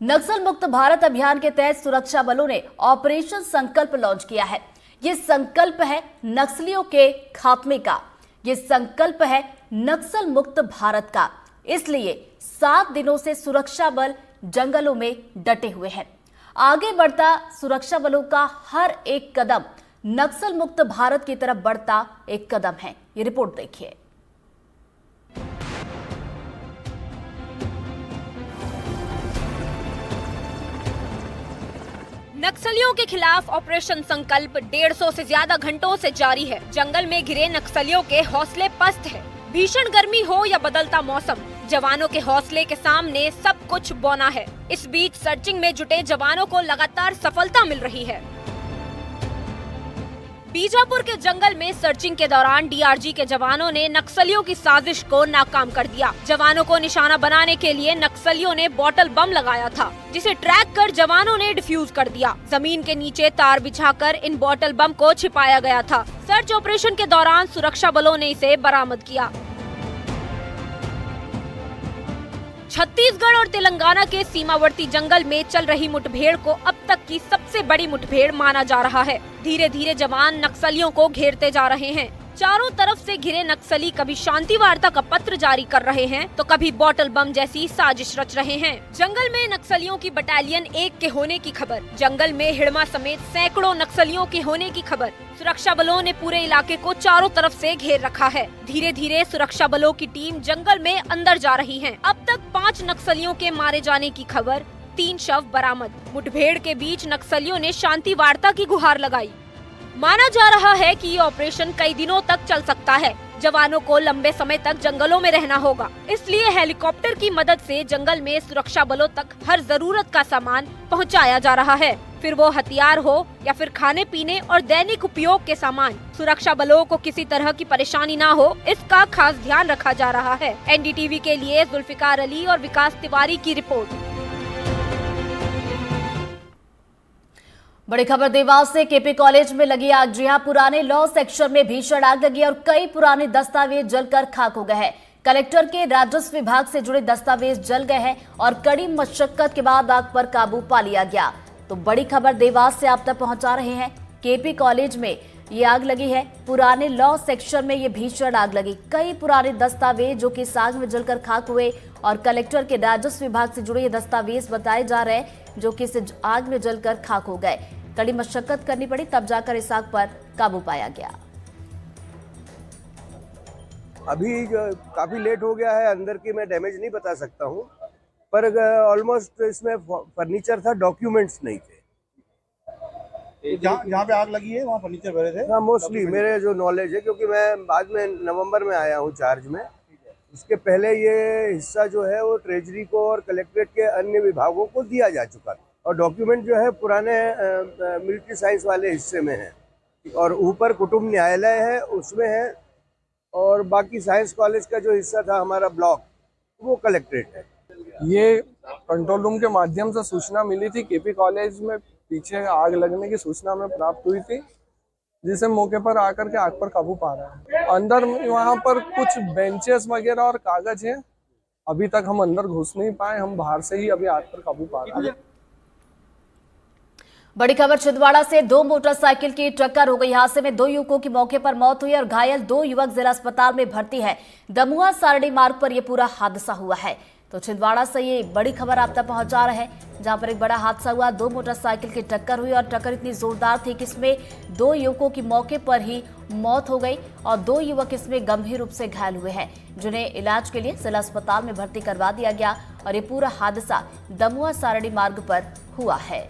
नक्सल मुक्त भारत अभियान के तहत सुरक्षा बलों ने ऑपरेशन संकल्प लॉन्च किया है। ये संकल्प है नक्सलियों के खात्मे का, ये संकल्प है नक्सल मुक्त भारत का। इसलिए 7 दिनों से सुरक्षा बल जंगलों में डटे हुए हैं। आगे बढ़ता सुरक्षा बलों का हर एक कदम नक्सल मुक्त भारत की तरफ बढ़ता एक कदम है। ये रिपोर्ट देखिए। नक्सलियों के खिलाफ ऑपरेशन संकल्प 150 से ज्यादा घंटों से जारी है। जंगल में घिरे नक्सलियों के हौसले पस्त है। भीषण गर्मी हो या बदलता मौसम, जवानों के हौसले के सामने सब कुछ बौना है। इस बीच सर्चिंग में जुटे जवानों को लगातार सफलता मिल रही है। बीजापुर के जंगल में सर्चिंग के दौरान डीआरजी के जवानों ने नक्सलियों की साजिश को नाकाम कर दिया। जवानों को निशाना बनाने के लिए नक्सलियों ने बॉटल बम लगाया था, जिसे ट्रैक कर जवानों ने डिफ्यूज कर दिया। जमीन के नीचे तार बिछाकर इन बॉटल बम को छिपाया गया था। सर्च ऑपरेशन के दौरान सुरक्षा बलों ने इसे बरामद किया। छत्तीसगढ़ और तेलंगाना के सीमावर्ती जंगल में चल रही मुठभेड़ को अब तक की सबसे बड़ी मुठभेड़ माना जा रहा है। धीरे धीरे जवान नक्सलियों को घेरते जा रहे हैं। चारों तरफ से घिरे नक्सली कभी शांति वार्ता का पत्र जारी कर रहे हैं तो कभी बॉटल बम जैसी साजिश रच रहे हैं। जंगल में नक्सलियों की बटालियन 1 के होने की खबर, जंगल में हिड़मा समेत सैकड़ों नक्सलियों के होने की खबर। सुरक्षा बलों ने पूरे इलाके को चारों तरफ से घेर रखा है। धीरे धीरे सुरक्षा बलों की टीम जंगल में अंदर जा रही है। अब तक 5 नक्सलियों के मारे जाने की खबर, 3 शव बरामद। मुठभेड़ के बीच नक्सलियों ने शांति वार्ता की गुहार लगाई। माना जा रहा है कि ये ऑपरेशन कई दिनों तक चल सकता है। जवानों को लंबे समय तक जंगलों में रहना होगा, इसलिए हेलीकॉप्टर की मदद से जंगल में सुरक्षा बलों तक हर जरूरत का सामान पहुंचाया जा रहा है। फिर वो हथियार हो या फिर खाने पीने और दैनिक उपयोग के सामान, सुरक्षा बलों को किसी तरह की परेशानी ना हो, इसका खास ध्यान रखा जा रहा है। एनडीटीवी के लिए जुल्फिकार अली और विकास तिवारी की रिपोर्ट। बड़ी खबर देवास से। केपी कॉलेज में लगी आग। जी हां, पुराने लॉ सेक्शन में भीषण आग लगी और कई पुराने दस्तावेज जलकर खाक हो गए हैं। कलेक्टर के राजस्व विभाग से जुड़े दस्तावेज जल गए हैं और कड़ी मशक्कत के बाद आग पर काबू पा लिया गया। तो बड़ी खबर देवास से आप तक पहुंचा रहे हैं। केपी कॉलेज में ये आग लगी है। पुराने लॉ सेक्शन में ये भीषण आग लगी। कई पुराने दस्तावेज जो कि इस आग में जलकर खाक हुए और कलेक्टर के राजस्व विभाग से जुड़े ये दस्तावेज बताए जा रहे हैं जो कि इस आग में जलकर खाक हो गए। कड़ी मशक्कत करनी पड़ी, तब जाकर इस आग पर काबू पाया गया। अभी काफी लेट हो गया है, अंदर की मैं डैमेज नहीं बता सकता हूँ, पर ऑलमोस्ट इसमें फर्नीचर था, डॉक्यूमेंट्स नहीं थे। जहाँ पे आग लगी है वहाँ फर्नीचर भरे थे? हाँ, मोस्टली मेरे जो नॉलेज है, क्योंकि मैं बाद में नवंबर में आया हूँ चार्ज में। इसके पहले ये हिस्सा जो है वो ट्रेजरी को और कलेक्ट्रेट के अन्य विभागों को दिया जा चुका था और डॉक्यूमेंट जो है पुराने मिलिट्री साइंस वाले हिस्से में है और ऊपर कुटुंब न्यायालय है उसमें है और बाकी साइंस कॉलेज का जो हिस्सा था हमारा ब्लॉक, वो कलेक्ट्रेट है। ये कंट्रोल रूम के माध्यम से सूचना मिली थी। केपी कॉलेज में पीछे आग लगने की सूचना हमें प्राप्त हुई थी, जिसे मौके पर आकर के आग पर काबू पा रहे हैं। अंदर वहाँ पर कुछ बेंचेस वगैरह और कागज हैं। अभी तक हम अंदर घुस नहीं पाए, हम बाहर से ही अभी आग पर काबू पा रहे हैं। बड़ी खबर छिंदवाड़ा से। 2 मोटरसाइकिल की टक्कर हो गई। हादसे में 2 युवकों की मौके पर मौत हुई और घायल 2 युवक जिला अस्पताल में भर्ती है। दमुआ सारणी मार्ग पर यह पूरा हादसा हुआ है। तो छिंदवाड़ा से ये बड़ी खबर आप तक पहुंचा रहे हैं, जहां पर एक बड़ा हादसा हुआ। 2 मोटरसाइकिल की टक्कर हुई और टक्कर इतनी जोरदार थी कि इसमें 2 युवकों की मौके पर ही मौत हो गई और 2 युवक इसमें गंभीर रूप से घायल हुए हैं, जिन्हें इलाज के लिए जिला अस्पताल में भर्ती करवा दिया गया। और ये पूरा हादसा दमुआ सारणी मार्ग पर हुआ है।